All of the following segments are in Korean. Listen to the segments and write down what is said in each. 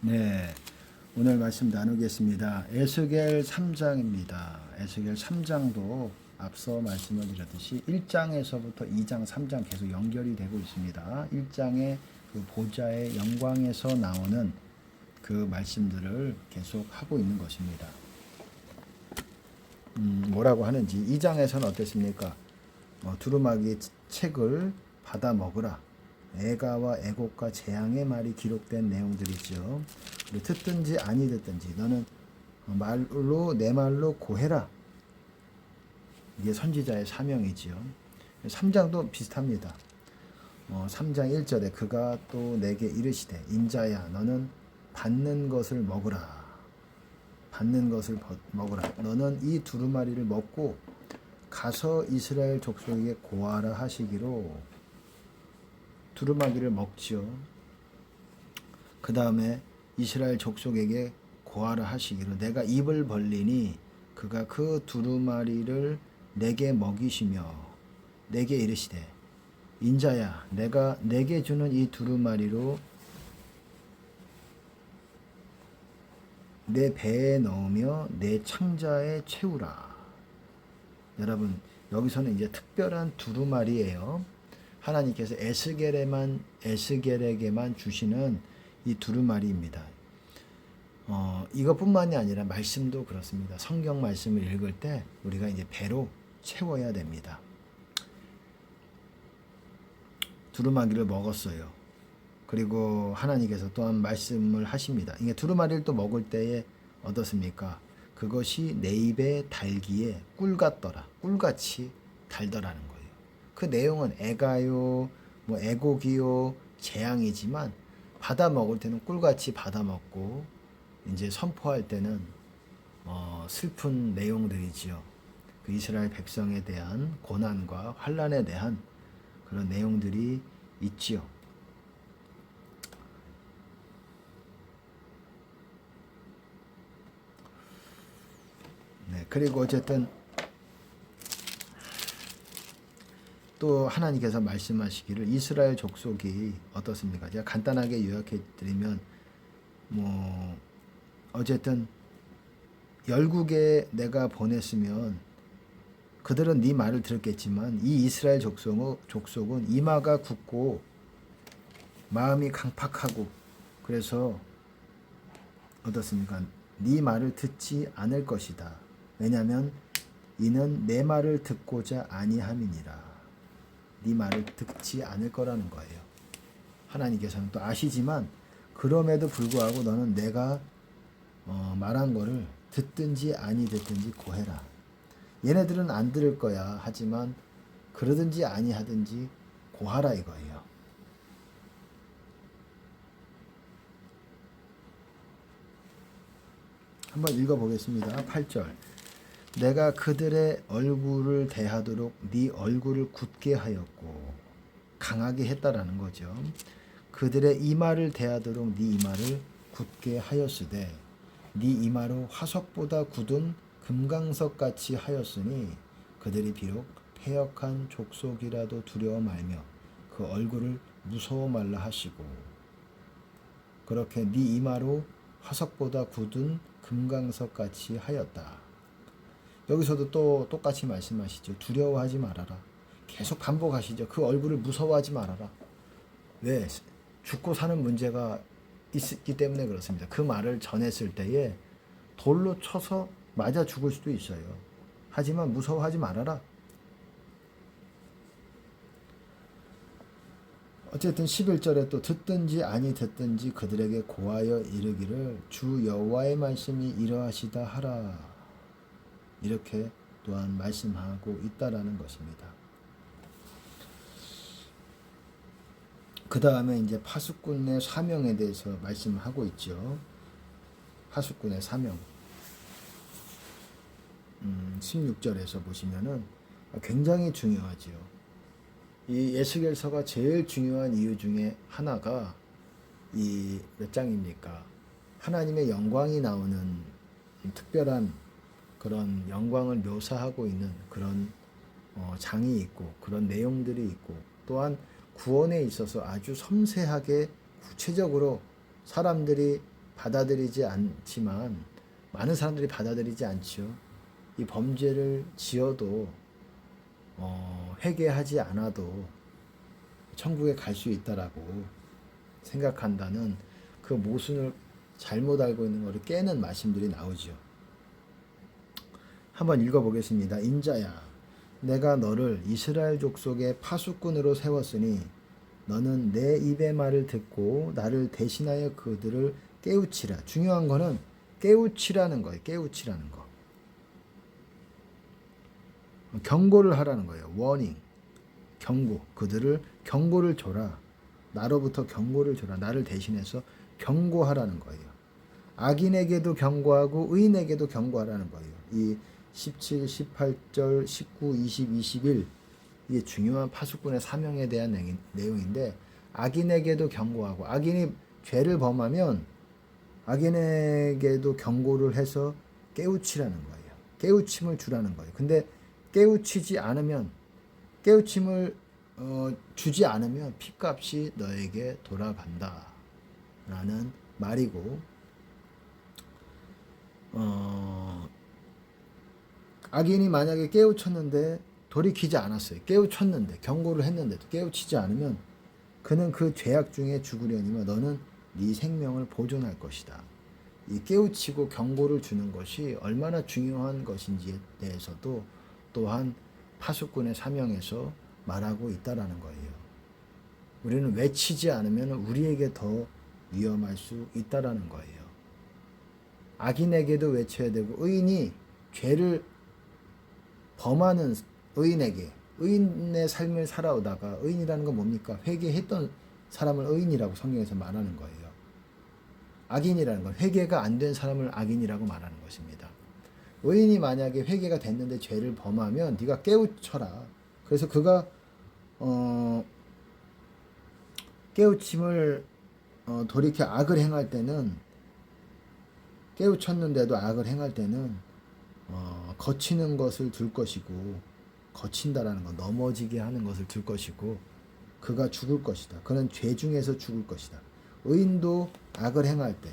네, 오늘 말씀 나누겠습니다. 에스겔 3장입니다. 에스겔 3장도 앞서 말씀을 드렸듯이 1장에서부터 2장, 3장 계속 연결이 되고 있습니다. 1장의 그 보좌의 영광에서 나오는 그 말씀들을 계속 하고 있는 것입니다. 뭐라고 하는지 2장에서는 어땠습니까? 두루마기 책을 받아 먹으라. 애가와 애곡과 재앙의 말이 기록된 내용들이죠. 듣든지 아니 듣든지 너는 말로 내 말로 고해라. 이게 선지자의 사명이지요. 3장도 비슷합니다. 3장 1절에 그가 또 내게 이르시되 인자야 너는 받는 것을 먹으라. 받는 것을 먹으라. 너는 이 두루마리를 먹고 가서 이스라엘 족속에게 고하라 하시기로 두루마기를 먹지요. 그 다음에 이스라엘 족속에게 고하라 하시기로 내가 입을 벌리니 그가 그 두루마리를 내게 먹이시며 내게 이르시되 인자야 내가 내게 주는 이 두루마리로 내 배에 넣으며 내 창자에 채우라. 여러분 여기서는 이제 특별한 두루마리예요. 하나님께서 에스겔에게만 주시는 이 두루마리입니다. 이것뿐만이 아니라 말씀도 그렇습니다. 성경 말씀을 읽을 때 우리가 이제 배로 채워야 됩니다. 두루마기를 먹었어요. 그리고 하나님께서 또한 말씀을 하십니다. 이게 두루마리를 또 먹을 때에 어떻습니까? 그것이 내 입에 달기에 꿀 같더라. 꿀같이 달더라는 거예요. 그 내용은 애가요, 애곡이요, 재앙이지만 받아 먹을 때는 꿀같이 받아 먹고 이제 선포할 때는 슬픈 내용들이지요. 그 이스라엘 백성에 대한 고난과 환난에 대한 그런 내용들이 있지요. 네, 그리고 어쨌든 또 하나님께서 말씀하시기를 이스라엘 족속이 어떻습니까? 제가 간단하게 요약해 드리면 어쨌든 열국에 내가 보냈으면 그들은 네 말을 들었겠지만 이 이스라엘 족속은 이마가 굳고 마음이 강팍하고 그래서 어떻습니까? 네 말을 듣지 않을 것이다. 왜냐하면 이는 내 말을 듣고자 아니함이니라. 네 말을 듣지 않을 거라는 거예요. 하나님께서는 또 아시지만 그럼에도 불구하고 너는 내가 말한 거를 듣든지 아니 듣든지 고해라. 얘네들은 안 들을 거야. 하지만 그러든지 아니 하든지 고하라 이거예요. 한번 읽어보겠습니다. 8절 내가 그들의 얼굴을 대하도록 네 얼굴을 굳게 하였고 강하게 했다라는 거죠. 그들의 이마를 대하도록 네 이마를 굳게 하였으되 네 이마로 화석보다 굳은 금강석같이 하였으니 그들이 비록 패역한 족속이라도 두려워 말며 그 얼굴을 무서워 말라 하시고 그렇게 네 이마로 화석보다 굳은 금강석같이 하였다. 여기서도 또 똑같이 말씀하시죠. 두려워하지 말아라. 계속 반복하시죠. 그 얼굴을 무서워하지 말아라. 왜? 죽고 사는 문제가 있기 때문에 그렇습니다. 그 말을 전했을 때에 돌로 쳐서 맞아 죽을 수도 있어요. 하지만 무서워하지 말아라. 어쨌든 11절에 또 듣든지 아니 듣든지 그들에게 고하여 이르기를 주 여호와의 말씀이 이러하시다 하라. 이렇게 또한 말씀하고 있다라는 것입니다. 그 다음에 이제 파수꾼의 사명에 대해서 말씀하고 있죠. 파수꾼의 사명. 16절에서 보시면은 굉장히 중요하지요. 이 에스겔서가 제일 중요한 이유 중에 하나가 이 몇 장입니까? 하나님의 영광이 나오는 특별한 그런 영광을 묘사하고 있는 그런 장이 있고 그런 내용들이 있고 또한 구원에 있어서 아주 섬세하게 구체적으로 사람들이 받아들이지 않지만 많은 사람들이 받아들이지 않죠. 이 범죄를 지어도 회개하지 않아도 천국에 갈 수 있다라고 생각한다는 그 모순을 잘못 알고 있는 것을 깨는 말씀들이 나오죠. 한번 읽어보겠습니다. 인자야, 내가 너를 이스라엘 족속의 파수꾼으로 세웠으니 너는 내 입의 말을 듣고 나를 대신하여 그들을 깨우치라. 중요한 거는 깨우치라는 거예요. 깨우치라는 거. 경고를 하라는 거예요. 워닝. 경고. 그들을 경고를 줘라. 나로부터 경고를 줘라. 나를 대신해서 경고하라는 거예요. 악인에게도 경고하고 의인에게도 경고하라는 거예요. 이 17, 18절, 19, 20, 21 이게 중요한 파수꾼의 사명에 대한 내용인데 악인에게도 경고하고 악인이 죄를 범하면 악인에게도 경고를 해서 깨우치라는 거예요. 깨우침을 주라는 거예요. 근데 깨우치지 않으면 깨우침을 주지 않으면 핏값이 너에게 돌아간다 라는 말이고 악인이 만약에 깨우쳤는데 돌이키지 않았어요. 깨우쳤는데 경고를 했는데도 깨우치지 않으면 그는 그 죄악 중에 죽으려니와 너는 네 생명을 보존할 것이다. 이 깨우치고 경고를 주는 것이 얼마나 중요한 것인지에 대해서도 또한 파수꾼의 사명에서 말하고 있다라는 거예요. 우리는 외치지 않으면 우리에게 더 위험할 수 있다라는 거예요. 악인에게도 외쳐야 되고 의인이 죄를 범하는 의인에게 의인의 삶을 살아오다가 의인이라는 건 뭡니까? 회개했던 사람을 의인이라고 성경에서 말하는 거예요. 악인이라는 건 회개가 안 된 사람을 악인이라고 말하는 것입니다. 의인이 만약에 회개가 됐는데 죄를 범하면 네가 깨우쳐라. 그래서 그가 깨우침을 돌이켜 악을 행할 때는 깨우쳤는데도 악을 행할 때는 거치는 것을 줄 것이고 거친다라는 건 넘어지게 하는 것을 줄 것이고 그가 죽을 것이다. 그는 죄 중에서 죽을 것이다. 의인도 악을 행할 때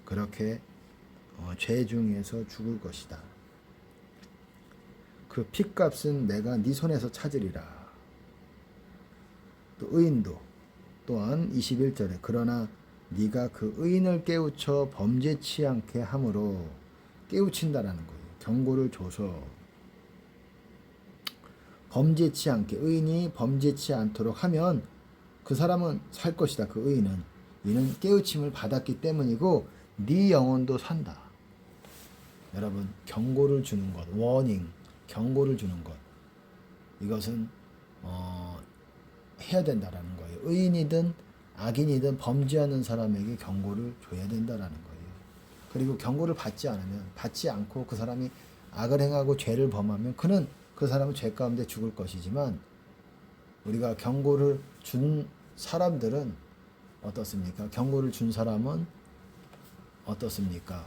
그렇게 죄 중에서 죽을 것이다. 그 핏값은 내가 네 손에서 찾으리라. 또 의인도 또한 21절에 그러나 네가 그 의인을 깨우쳐 범죄치 않게 함으로 깨우친다라는 거예요. 경고를 줘서 범죄치 않게 의인이 범죄치 않도록 하면 그 사람은 살 것이다. 그 의인은 이는 깨우침을 받았기 때문이고 네 영혼도 산다. 여러분 경고를 주는 것, 워닝, 경고를 주는 것 이것은 해야 된다라는 거예요. 의인이든 악인이든 범죄하는 사람에게 경고를 줘야 된다라는 거예요. 그리고 경고를 받지 않고 그 사람이 악을 행하고 죄를 범하면 그 사람은 죄 가운데 죽을 것이지만 우리가 경고를 준 사람들은 어떻습니까? 경고를 준 사람은 어떻습니까?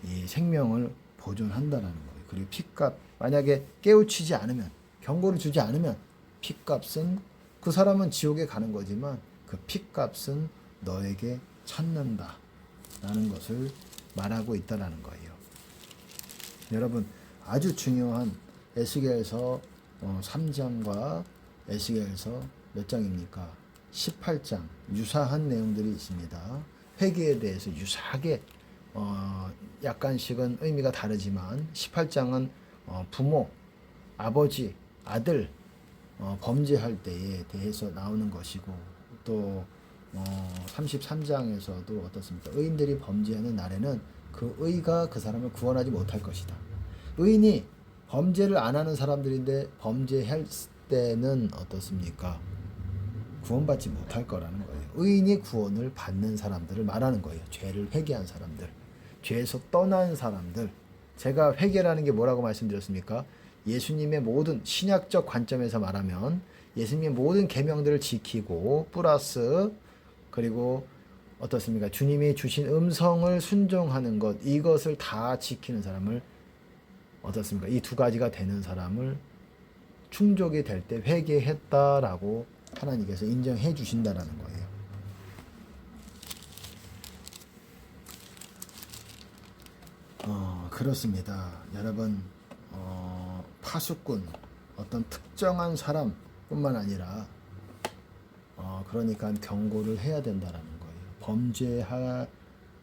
이 생명을 보존한다라는 거예요. 그리고 핏값 만약에 깨우치지 않으면 경고를 주지 않으면 핏값은 그 사람은 지옥에 가는 거지만 그 핏값은 너에게 찾는다 라는 것을 말하고 있다라는 거예요. 여러분 아주 중요한 에스겔서 3장과 에스겔서 몇 장입니까? 18장 유사한 내용들이 있습니다. 회개에 대해서 유사하게 약간씩은 의미가 다르지만 18장은 부모, 아버지, 아들 범죄할 때에 대해서 나오는 것이고 또 33장에서도 어떻습니까? 의인들이 범죄하는 날에는 그 의가 그 사람을 구원하지 못할 것이다. 의인이 범죄를 안 하는 사람들인데 범죄할 때는 어떻습니까? 구원받지 못할 거라는 거예요. 의인이 구원을 받는 사람들을 말하는 거예요. 죄를 회개한 사람들, 죄에서 떠난 사람들. 제가 회개라는 게 뭐라고 말씀드렸습니까? 예수님의 모든 신약적 관점에서 말하면 예수님의 모든 계명들을 지키고 플러스 그리고 어떻습니까? 주님이 주신 음성을 순종하는 것 이것을 다 지키는 사람을 어떻습니까? 이 두 가지가 되는 사람을 충족이 될 때 회개했다라고 하나님께서 인정해 주신다라는 거예요. 그렇습니다. 여러분, 파수꾼, 어떤 특정한 사람뿐만 아니라 그러니까 경고를 해야 된다라는 거예요.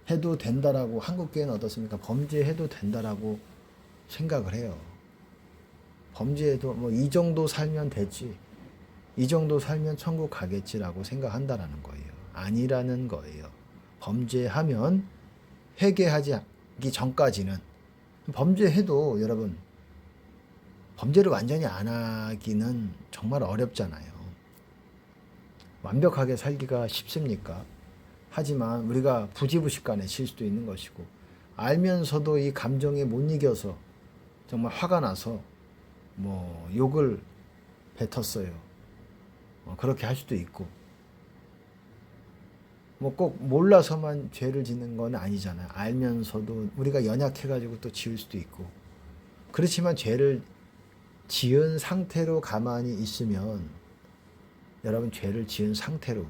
범죄해도 된다라고, 한국교회는 어떻습니까? 범죄해도 된다라고 생각을 해요. 범죄해도 뭐 이 정도 살면 되지, 이 정도 살면 천국 가겠지라고 생각한다라는 거예요. 아니라는 거예요. 범죄하면 회개하기 전까지는, 범죄해도 여러분, 범죄를 완전히 안 하기는 정말 어렵잖아요. 완벽하게 살기가 쉽습니까? 하지만 우리가 부지부식간에 실수도 있는 것이고, 알면서도 이 감정에 못 이겨서 정말 화가 나서 뭐 욕을 뱉었어요. 그렇게 할 수도 있고, 뭐 꼭 몰라서만 죄를 짓는 건 아니잖아요. 알면서도 우리가 연약해가지고 또 지을 수도 있고. 그렇지만 죄를 지은 상태로 가만히 있으면, 여러분, 죄를 지은 상태로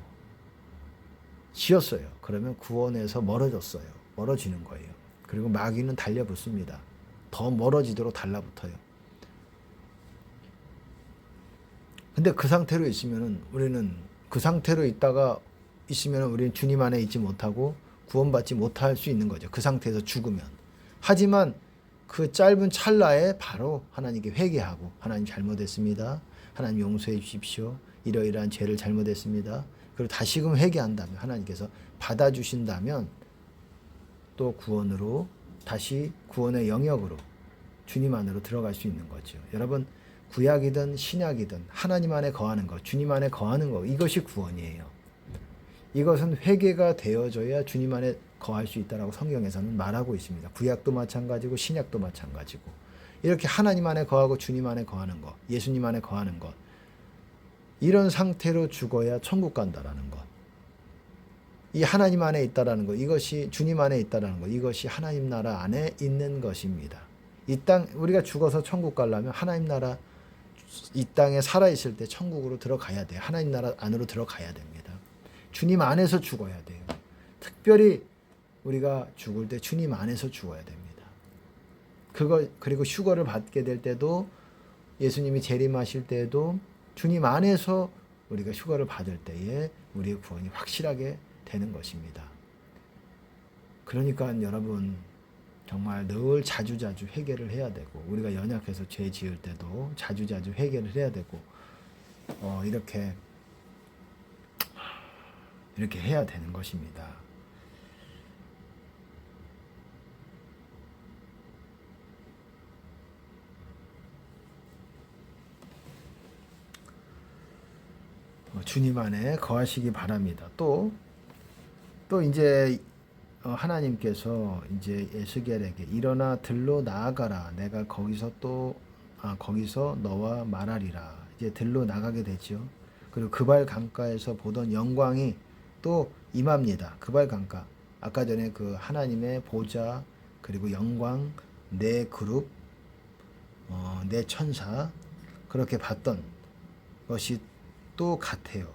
지었어요. 그러면 구원에서 멀어졌어요. 멀어지는 거예요. 그리고 마귀는 달려붙습니다. 더 멀어지도록 달라붙어요. 근데 그 상태로 있으면은, 우리는 그 상태로 있으면 우리는 주님 안에 있지 못하고 구원받지 못할 수 있는 거죠. 그 상태에서 죽으면. 하지만 그 짧은 찰나에 바로 하나님께 회개하고, 하나님 잘못했습니다, 하나님 용서해 주십시오, 이러이러한 죄를 잘못했습니다, 그리고 다시금 회개한다면 하나님께서 받아주신다면 또 구원으로, 다시 구원의 영역으로 주님 안으로 들어갈 수 있는 거죠. 여러분, 구약이든 신약이든 하나님 안에 거하는 것, 주님 안에 거하는 것, 이것이 구원이에요. 이것은 회개가 되어져야 주님 안에 거할 수 있다라고 성경에서는 말하고 있습니다. 구약도 마찬가지고 신약도 마찬가지고, 이렇게 하나님 안에 거하고 주님 안에 거하는 것, 예수님 안에 거하는 것, 이런 상태로 죽어야 천국 간다라는 것, 이 하나님 안에 있다라는 것, 이것이 주님 안에 있다라는 것, 이것이 하나님 나라 안에 있는 것입니다. 이 땅, 우리가 죽어서 천국 가려면 하나님 나라, 이 땅에 살아있을 때 천국으로 들어가야 돼요. 하나님 나라 안으로 들어가야 됩니다. 주님 안에서 죽어야 돼요. 특별히 우리가 죽을 때 주님 안에서 죽어야 됩니다. 그리고 휴거를 받게 될 때도, 예수님이 재림하실 때에도 주님 안에서 우리가 휴거를 받을 때에 우리의 구원이 확실하게 되는 것입니다. 그러니까 여러분, 정말 늘 자주자주 회개를 해야 되고, 우리가 연약해서 죄 지을 때도 자주자주 회개를 해야 되고, 이렇게 해야 되는 것입니다. 주님 안에 거하시기 바랍니다. 또 이제 하나님께서 이제 에스겔에게 일어나 들로 나아가라. 내가 거기서 너와 말하리라. 이제 들로 나가게 되죠. 그리고 그발 강가에서 보던 영광이 또 임합니다. 그발 강가. 아까 전에 그 하나님의 보좌, 그리고 영광, 네 그룹, 네 천사, 그렇게 봤던 것이 또 같아요.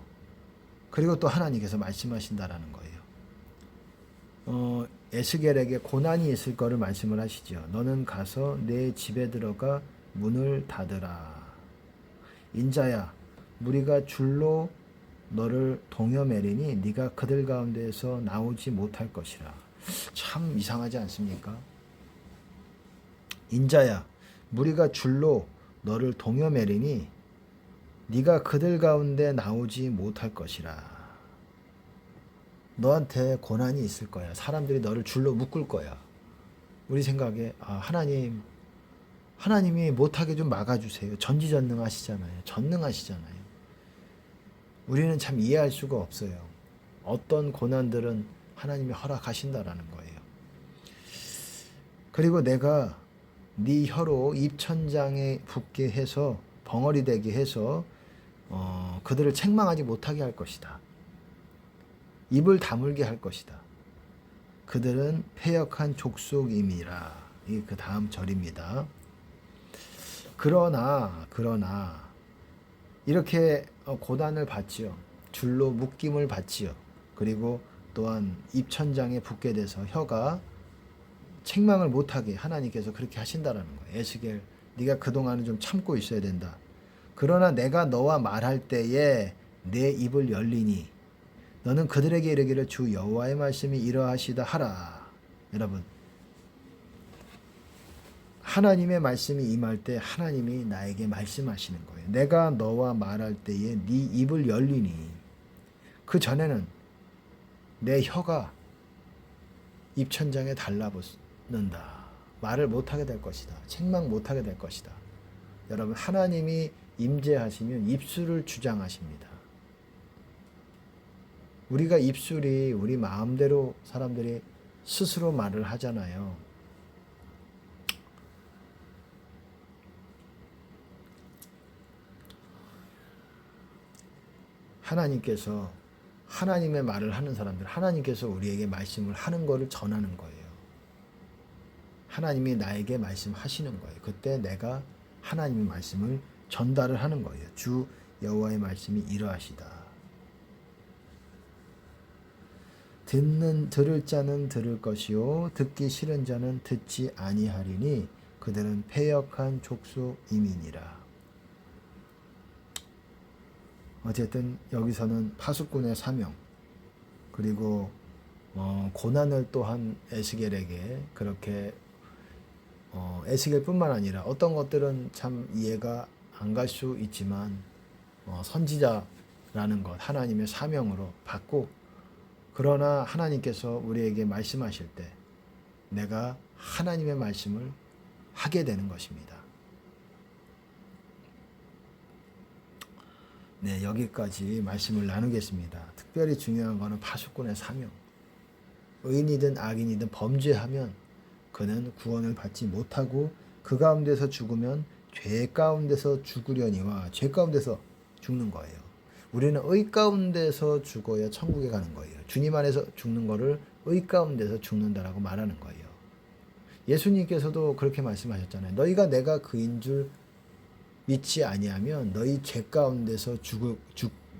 그리고 또 하나님께서 말씀하신다라는 거예요. 에스겔에게 고난이 있을 거를 말씀을 하시죠. 너는 가서 내 집에 들어가 문을 닫으라. 인자야, 무리가 줄로 너를 동여매리니 네가 그들 가운데에서 나오지 못할 것이라. 참 이상하지 않습니까? 인자야, 무리가 줄로 너를 동여매리니 네가 그들 가운데 나오지 못할 것이라. 너한테 고난이 있을 거야. 사람들이 너를 줄로 묶을 거야. 우리 생각에 하나님이 못하게 좀 막아주세요. 전지전능하시잖아요. 전능하시잖아요. 우리는 참 이해할 수가 없어요. 어떤 고난들은 하나님이 허락하신다라는 거예요. 그리고 내가 네 혀로 입천장에 붙게 해서, 벙어리 되게 해서 그들을 책망하지 못하게 할 것이다. 입을 다물게 할 것이다. 그들은 패역한 족속임이라. 이 그 다음 절입니다. 그러나 이렇게 고난을 받지요. 줄로 묶임을 받지요. 그리고 또한 입천장에 붙게 돼서 혀가 책망을 못하게 하나님께서 그렇게 하신다라는 거예요. 에스겔, 네가 그동안은 좀 참고 있어야 된다. 그러나 내가 너와 말할 때에 내 입을 열리니 너는 그들에게 이르기를 주 여호와의 말씀이 이러하시다 하라. 여러분, 하나님의 말씀이 임할 때 하나님이 나에게 말씀하시는 거예요. 내가 너와 말할 때에 네 입을 열리니 그 전에는 내 혀가 입천장에 달라붙는다. 말을 못하게 될 것이다. 책망 못하게 될 것이다. 여러분, 하나님이 임재하시면 입술을 주장하십니다. 우리가 입술이 우리 마음대로 사람들이 스스로 말을 하잖아요. 하나님께서 하나님의 말을 하는 사람들, 하나님께서 우리에게 말씀을 하는 것을 전하는 거예요. 하나님이 나에게 말씀하시는 거예요. 그때 내가 하나님의 말씀을 전달을 하는 거예요. 주 여호와의 말씀이 이러하시다. 들을 자는 들을 것이요 듣기 싫은 자는 듣지 아니하리니 그들은 패역한 족속임이니라. 어쨌든 여기서는 파수꾼의 사명, 그리고 고난을 또한 에스겔에게 그렇게 에스겔뿐만 아니라 어떤 것들은 참 이해가 안 갈 수 있지만 선지자라는 것 하나님의 사명으로 받고, 그러나 하나님께서 우리에게 말씀하실 때 내가 하나님의 말씀을 하게 되는 것입니다. 네, 여기까지 말씀을 나누겠습니다. 특별히 중요한 것은 파수꾼의 사명. 의인이든 악인이든 범죄하면 그는 구원을 받지 못하고 그 가운데서 죽으면 죄 가운데서 죽으려니와 죄 가운데서 죽는 거예요. 우리는 의 가운데서 죽어야 천국에 가는 거예요. 주님 안에서 죽는 거를 의 가운데서 죽는다라고 말하는 거예요. 예수님께서도 그렇게 말씀하셨잖아요. 너희가 내가 그인 줄 믿지 아니하면 너희 죄 가운데서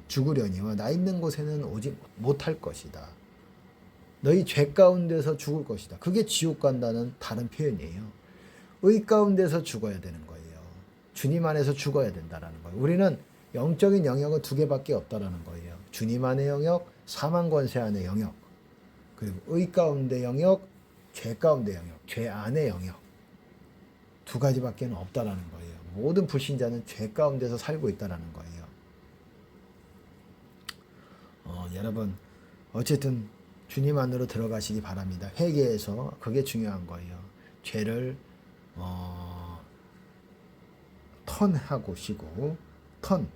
죽으려니와 나 있는 곳에는 오지 못할 것이다. 너희 죄 가운데서 죽을 것이다. 그게 지옥 간다는 다른 표현이에요. 의 가운데서 죽어야 되는 거예요. 주님 안에서 죽어야 된다라는 거예요. 우리는 영적인 영역은 두 개밖에 없다라는 거예요. 주님 안의 영역, 사망 권세 안의 영역, 그리고 의 가운데 영역, 죄 가운데 영역, 죄 안의 영역. 두 가지밖에 없다라는 거예요. 모든 불신자는 죄 가운데서 살고 있다라는 거예요. 여러분, 어쨌든 주님 안으로 들어가시기 바랍니다. 회개해서 그게 중요한 거예요. 죄를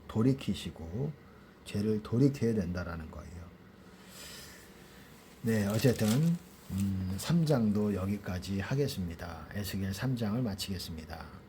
돌이키시고 죄를 돌이켜야 된다라는 거예요. 네, 어쨌든 3장도 여기까지 하겠습니다. 에스겔 3장을 마치겠습니다.